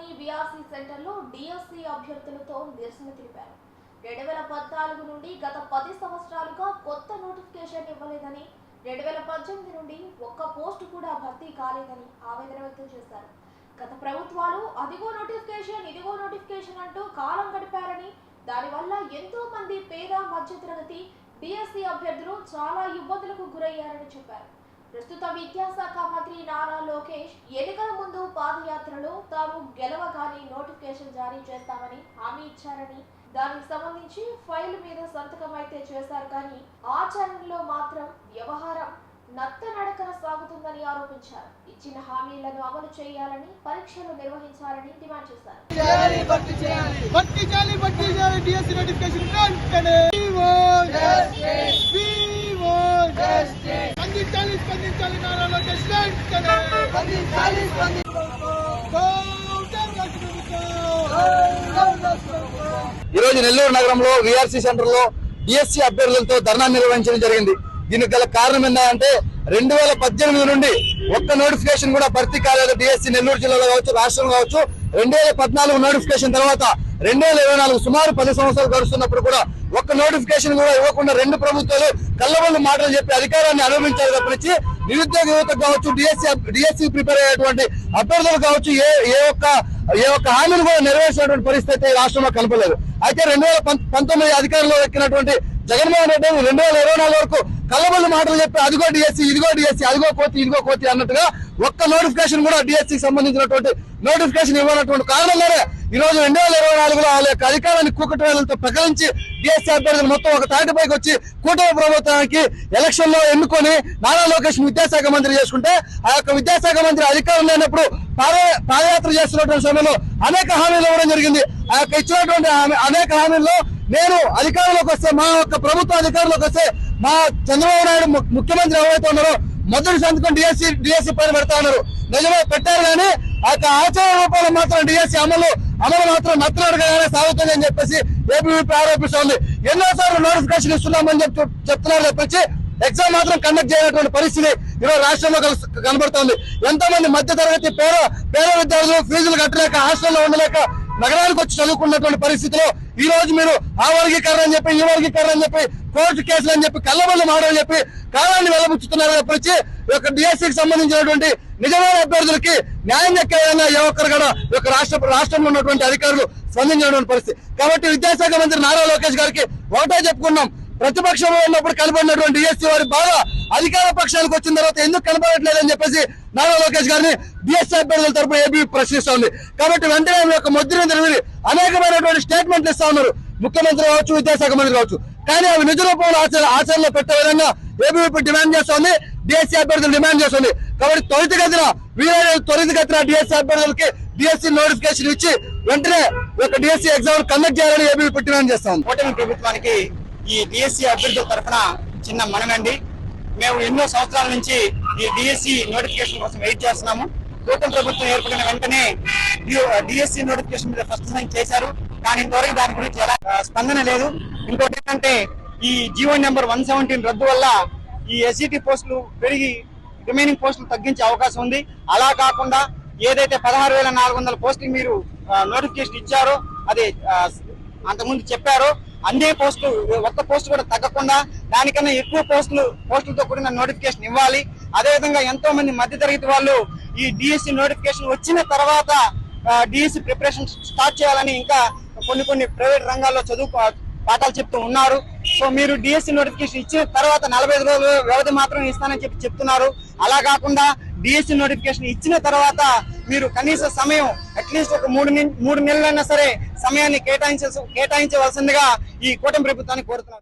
నగరంలోని విఆర్సీ సెంటర్లో డిఎస్సి అభ్యర్థులతో నిరసన తెలిపారు. 2014 నుండి గత 10 సంవత్సరాలుగా కొత్త నోటిఫికేషన్ ఇవ్వలేదని, 2018 నుండి ఒక్క పోస్టు కూడా భర్తీ కాలేదని ఆవేదన వ్యక్తం చేశారు. గత ప్రభుత్వాలు అదిగో నోటిఫికేషన్ ఇదిగో నోటిఫికేషన్ అంటూ కాలం గడిపారని, దానివల్ల ఎంతో మంది పేద మధ్యతరగతి డిఎస్సి అభ్యర్థులు చాలా ఇబ్బందులకు గురయ్యారని చెప్పారు. ప్రస్తుత విద్యాశాఖ మంత్రి నారా లోకేష్ ఎన్నికల ముందు పాదయాత్రలో తాము గెలవగానే నోటిఫికేషన్ జారీ చేస్తామని హామీ ఇచ్చారని, దానికి సంబంధించి ఫైల్ మీద సంతకం అయితే చేశారు కానీ ఆచరణలో మాత్రం వ్యవహారం నత్తనడకన సాగుతుందని ఆరోపించారు. ఇచ్చిన హామీలను అమలు చేయాలని, పరీక్షలు నిర్వహించాలని డిమాండ్ చేశారు. ఈరోజు నెల్లూరు నగరంలో విఆర్సీ సెంటర్ లో డిఎస్సి అభ్యర్థులతో ధర్నా నిర్వహించడం జరిగింది. దీనికి గల కారణం ఏంటంటే 2018 నుండి ఒక్క నోటిఫికేషన్ కూడా భర్తీ కాలేదు. డిఎస్సి నెల్లూరు జిల్లాలో కావచ్చు, రాష్ట్రంలో కావచ్చు. 2014 నోటిఫికేషన్ తర్వాత 2024 సుమారు 10 సంవత్సరాలు గడుస్తున్నప్పుడు కూడా ఒక్క నోటిఫికేషన్ కూడా ఇవ్వకుండా రెండు ప్రభుత్వాలు కళ్ళబొల్లు మాటలు చెప్పి అధికారాన్ని అనుభవించారు తప్పించి నిరుద్యోగ యువతకు కావచ్చు, డిఎస్సి ప్రిపేర్ అయ్యేటువంటి అభ్యర్థులు కావచ్చు ఏ ఒక్క హామీలు కూడా నెరవేర్చినటువంటి పరిస్థితి రాష్ట్రంలో కనపడలేదు. అయితే 2019 అధికారంలో ఎక్కినటువంటి జగన్మోహన్ రెడ్డి 2024 వరకు కళ్ళబొల్లు మాటలు చెప్పి అదిగో డిఎస్సి ఇదిగో డిఎస్సి అదిగో కోతి ఇదిగో కోతి అన్నట్టుగా ఒక్క నోటిఫికేషన్ కూడా డిఎస్సికి సంబంధించినటువంటి నోటిఫికేషన్ ఇవ్వనటువంటి కారణంగానే ఈ రోజు 2024లో వాళ్ళ యొక్క అధికారాన్ని కూకటవేలతో ప్రకటించి డిఎస్సి అభ్యర్థులు మొత్తం ఒక తాటిపైకి వచ్చి కూటమి ప్రభుత్వానికి ఎలక్షన్ లో ఎన్నుకొని నారా లోకేష్ విద్యాశాఖ మంత్రి చేసుకుంటే ఆ యొక్క విద్యాశాఖ మంత్రి అధికారం లేనప్పుడు పాదయాత్ర చేస్తున్నటువంటి సమయంలో అనేక హామీలు ఇవ్వడం జరిగింది. ఆ యొక్క ఇచ్చినటువంటి అనేక హామీల్లో నేను అధికారంలోకి వస్తే, మా యొక్క ప్రభుత్వ అధికారంలోకి వస్తే మా చంద్రబాబు నాయుడు ముఖ్యమంత్రి ఎవరైతే ఉన్నారో మొదటి సంతకం డిఎస్సి పైన పెడతా ఉన్నారు. నిజమే పెట్టారు కానీ ఆ యొక్క ఆచార రూపాయలు మాత్రం డిఎస్సి అమలు మాత్రం నత్తనడకగానే సాగుతుంది అని చెప్పేసి ఏబీవీపీ ఆరోపిస్తోంది. ఎన్నోసార్లు నోటిఫికేషన్ ఇస్తున్నామని చెప్తున్నారు తప్పించి ఎగ్జామ్ మాత్రం కండక్ట్ చేయనటువంటి పరిస్థితి ఈరోజు రాష్ట్రంలో కనబడుతోంది. ఎంతో మంది మధ్య తరగతి పేద విద్యార్థులు ఫీజులు కట్టలేక, హాస్టల్లో ఉండలేక నగరానికి వచ్చి చదువుకున్నటువంటి పరిస్థితిలో ఈ రోజు మీరు ఆ వర్గీకరణ అని చెప్పి ఈ వర్గీకరణ అని చెప్పి కోర్టు కేసులు అని చెప్పి కళ్ళబొల్లు మాటలు చెప్పి కాలాన్ని వెల్లబుచ్చుతున్నారు తప్పించి ఈ యొక్క డిఎస్సికి సంబంధించినటువంటి నిజమైన అభ్యర్థులకి న్యాయం దక్కే విధంగా ఏ ఒక్కరు కూడా ఈ యొక్క రాష్ట్రంలో ఉన్నటువంటి అధికారులు స్పందించినటువంటి పరిస్థితి. కాబట్టి విద్యాశాఖ మంత్రి నారా లోకేష్ గారికి ఒకటే చెప్పుకున్నాం, ప్రతిపక్షంలో ఉన్నప్పుడు కనబడినటువంటి డిఎస్సి వారి బాగా అధికార పక్షానికి వచ్చిన తర్వాత ఎందుకు కనబడట్లేదని చెప్పేసి నారా లోకేష్ గారిని డిఎస్సి అభ్యర్థుల తరపున ఏబీ ప్రశ్నిస్తోంది. కాబట్టి వెంటనే యొక్క ముద్రను తెలివి అనేకమైనటువంటి స్టేట్మెంట్లు ఇస్తా ఉన్నారు, ముఖ్యమంత్రి కావచ్చు, విద్యాశాఖ మంత్రి కావచ్చు. కానీ అవి నిజ రూపంలో ఆచరణలో పెట్టే విధంగా ఏబీవీపీ డిమాండ్ చేస్తోంది, డిఎస్సి అభ్యర్థులు డిమాండ్ చేస్తుంది. కాబట్టి త్వరితగతిన డిఎస్సి అభ్యర్థులకి డిఎస్సి నోటిఫికేషన్ ఇచ్చి వెంటనే ఒక డిఎస్సి ఎగ్జామ్ కండక్ట్ చేయాలని ఏబీవీపీ డిమాండ్ చేస్తాం. కూటమి ప్రభుత్వానికి ఈ డిఎస్సి అభ్యర్థుల తరఫున చిన్న మనమండి. మేము ఎన్నో సంవత్సరాల నుంచి ఈ డిఎస్సి నోటిఫికేషన్ కోసం వెయిట్ చేస్తున్నాము. కూటమి ప్రభుత్వం ఏర్పడిన వెంటనే డిఎస్సి నోటిఫికేషన్ మీద ఫస్ట్ సైన్ చేశారు, కానీ ఇంతవరకు దాని గురించి ఎలా స్పందన లేదు. ఇంకోటి ఏంటంటే ఈ జీవో నెంబర్ 117 రద్దు వల్ల ఈ ఎస్సిటి పోస్టులు పెరిగి రిమైనింగ్ పోస్టులు తగ్గించే అవకాశం ఉంది. అలా కాకుండా ఏదైతే 16,400 పోస్టులు మీరు నోటిఫికేషన్ ఇచ్చారో, అది అంతకుముందు చెప్పారో అన్ని పోస్టులు ఒక్క పోస్టు కూడా తగ్గకుండా దానికన్నా ఎక్కువ పోస్టులతో కూడిన నోటిఫికేషన్ ఇవ్వాలి. అదేవిధంగా ఎంతో మంది మధ్యతరగతి వాళ్ళు ఈ డిఎస్సి నోటిఫికేషన్ వచ్చిన తర్వాత డిఎస్సి ప్రిపరేషన్ స్టార్ట్ చేయాలని ఇంకా కొన్ని ప్రైవేట్ రంగాల్లో పాఠాలు చెప్తూ ఉన్నారు. సో మీరు డిఎస్సి నోటిఫికేషన్ ఇచ్చిన తర్వాత 45 రోజుల వ్యవధి మాత్రం ఇస్తానని చెప్తున్నారు. అలా కాకుండా డిఎస్సి నోటిఫికేషన్ ఇచ్చిన తర్వాత మీరు కనీస సమయం అట్లీస్ట్ ఒక 3 నెలలైనా సరే సమయాన్ని కేటాయించవలసిందిగా ఈ కూటమి ప్రభుత్వాన్ని కోరుతున్నారు.